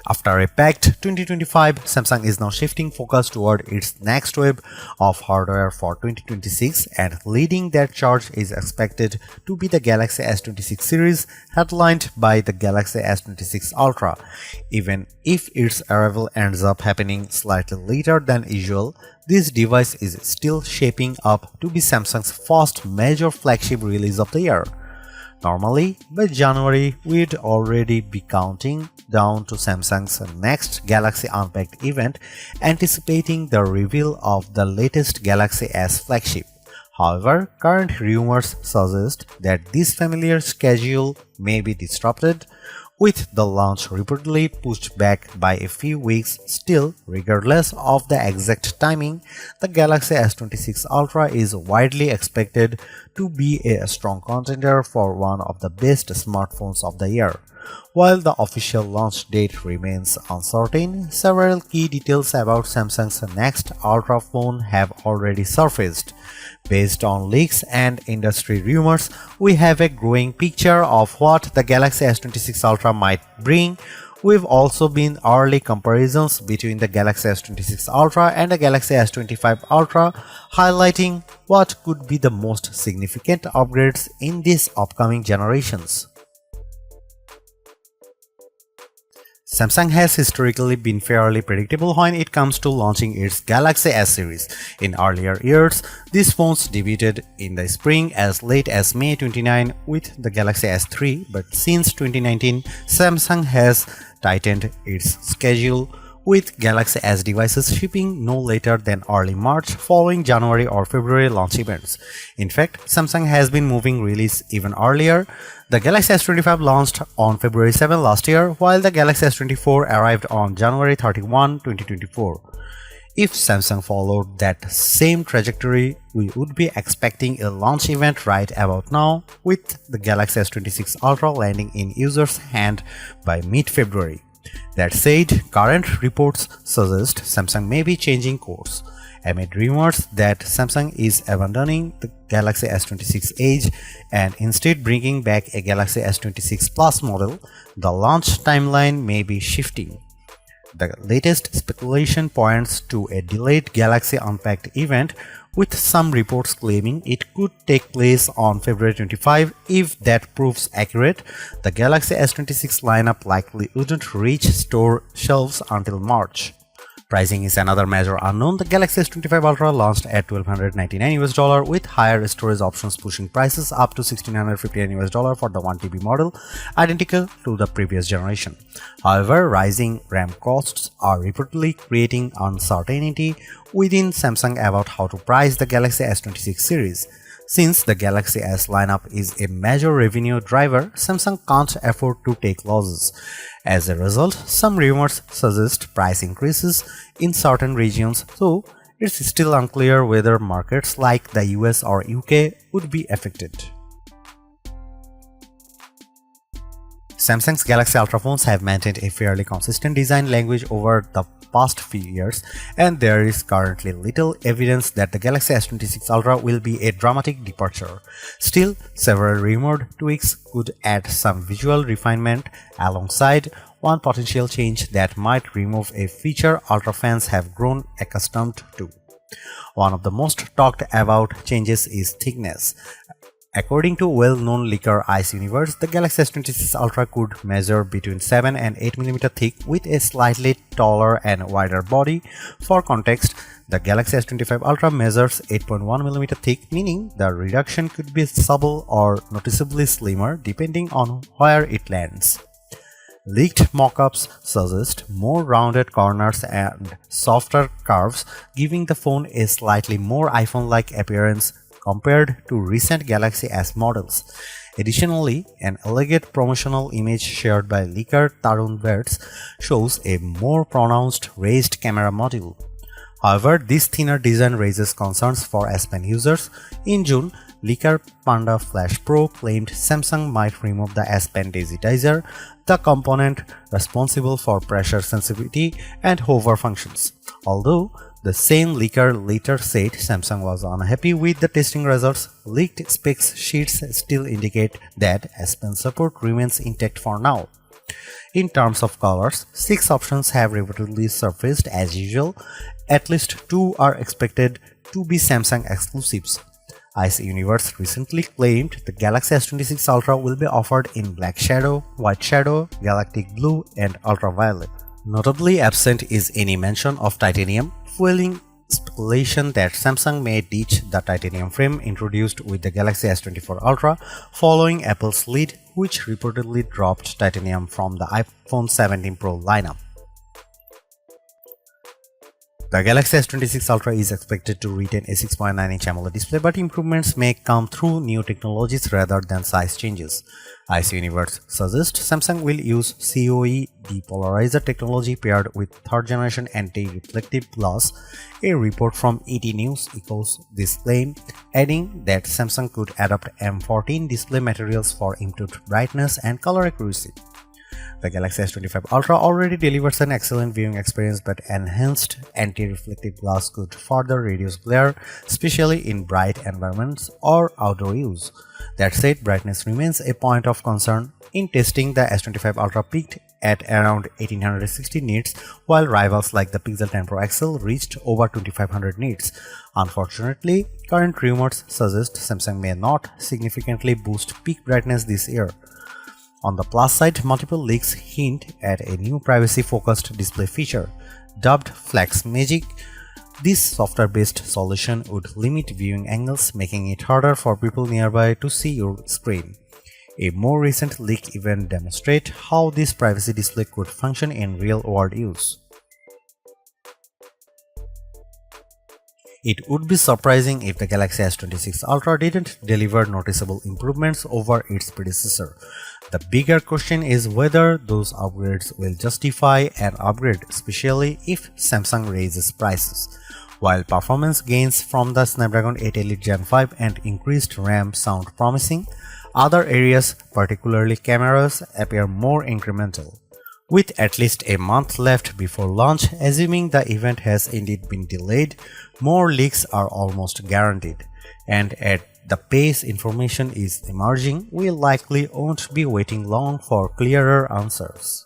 After a packed 2025, Samsung is now shifting focus toward its next wave of hardware for 2026, and leading that charge is expected to be the Galaxy S26 series, headlined by the Galaxy S26 Ultra. Even if its arrival ends up happening slightly later than usual, this device is still shaping up to be Samsung's first major flagship release of the year. Normally, by January, we'd already be counting down to Samsung's next Galaxy Unpacked event, anticipating the reveal of the latest Galaxy S flagship. However, current rumors suggest that this familiar schedule may be disrupted, with the launch reportedly pushed back by a few weeks. Still, regardless of the exact timing, the Galaxy S26 Ultra is widely expected to be a strong contender for one of the best smartphones of the year. While the official launch date remains uncertain, several key details about Samsung's next Ultra phone have already surfaced. Based on leaks and industry rumors, we have a growing picture of what the Galaxy S26 Ultra might bring. We've also seen early comparisons between the Galaxy S26 Ultra and the Galaxy S25 Ultra, highlighting what could be the most significant upgrades in these upcoming generations. Samsung has historically been fairly predictable when it comes to launching its Galaxy S series. In earlier years, these phones debuted in the spring as late as May 29 with the Galaxy S3, but since 2019, Samsung has tightened its schedule, with Galaxy S devices shipping no later than early March following January or February launch events. In fact, Samsung has been moving release even earlier. The Galaxy S25 launched on February 7 last year, while the Galaxy S24 arrived on January 31, 2024. If Samsung followed that same trajectory, we would be expecting a launch event right about now, with the Galaxy S26 Ultra landing in users' hands by mid-February. That said, current reports suggest Samsung may be changing course. Amid rumors that Samsung is abandoning the Galaxy S26 Edge and instead bringing back a Galaxy S26 Plus model, the launch timeline may be shifting. The latest speculation points to a delayed Galaxy Unpacked event, with some reports claiming it could take place on February 25. If that proves accurate, the Galaxy S26 lineup likely wouldn't reach store shelves until March. Pricing is another major unknown. The Galaxy S25 Ultra launched at $1,299 with higher storage options pushing prices up to $1,659 for the 1TB model, identical to the previous generation. However, rising RAM costs are reportedly creating uncertainty within Samsung about how to price the Galaxy S26 series. Since the Galaxy S lineup is a major revenue driver, Samsung can't afford to take losses. As a result, some rumors suggest price increases in certain regions, though it's still unclear whether markets like the US or UK would be affected. Samsung's Galaxy Ultra phones have maintained a fairly consistent design language over the past few years, and there is currently little evidence that the Galaxy S26 Ultra will be a dramatic departure. Still, several rumored tweaks could add some visual refinement, alongside one potential change that might remove a feature Ultra fans have grown accustomed to. One of the most talked about changes is thickness. According to well-known leaker Ice Universe, the Galaxy S26 Ultra could measure between 7 and 8 mm thick with a slightly taller and wider body. For context, the Galaxy S25 Ultra measures 8.1 mm thick, meaning the reduction could be subtle or noticeably slimmer depending on where it lands. Leaked mockups suggest more rounded corners and softer curves, giving the phone a slightly more iPhone-like appearance compared to recent Galaxy S models. Additionally, an elegant promotional image shared by leaker Tarun Verts shows a more pronounced raised camera module. However, this thinner design raises concerns for S Pen users. In June, leaker Panda Flash Pro claimed Samsung might remove the S Pen digitizer, the component responsible for pressure sensitivity and hover functions. Although the same leaker later said Samsung was unhappy with the testing results, leaked specs sheets still indicate that S Pen support remains intact for now. In terms of colors, 6 options have reportedly surfaced as usual. At least 2 are expected to be Samsung exclusives. Ice Universe recently claimed the Galaxy S26 Ultra will be offered in Black Shadow, White Shadow, Galactic Blue, and Ultraviolet. Notably absent is any mention of titanium, fueling speculation that Samsung may ditch the titanium frame introduced with the Galaxy S24 Ultra following Apple's lead, which reportedly dropped titanium from the iPhone 17 Pro lineup. The Galaxy S26 Ultra is expected to retain a 6.9-inch AMOLED display, but improvements may come through new technologies rather than size changes. Ice Universe suggests Samsung will use COE depolarizer technology paired with third-generation anti-reflective glass. A report from ET News echoes this claim, adding that Samsung could adopt M14 display materials for improved brightness and color accuracy. The Galaxy S25 Ultra already delivers an excellent viewing experience, but enhanced anti-reflective glass could further reduce glare, especially in bright environments or outdoor use. That said, brightness remains a point of concern. In testing, the S25 Ultra peaked at around 1860 nits, while rivals like the Pixel 10 Pro XL reached over 2500 nits. Unfortunately, current rumors suggest Samsung may not significantly boost peak brightness this year. On the plus side, multiple leaks hint at a new privacy-focused display feature, dubbed Flagship. This software-based solution would limit viewing angles, making it harder for people nearby to see your screen. A more recent leak even demonstrates how this privacy display could function in real-world use. It would be surprising if the Galaxy S26 Ultra didn't deliver noticeable improvements over its predecessor. The bigger question is whether those upgrades will justify an upgrade, especially if Samsung raises prices. While performance gains from the Snapdragon 8 Elite Gen 5 and increased RAM sound promising, other areas, particularly cameras, appear more incremental. With at least a month left before launch, assuming the event has indeed been delayed, more leaks are almost guaranteed. And at the pace information is emerging, we likely won't be waiting long for clearer answers.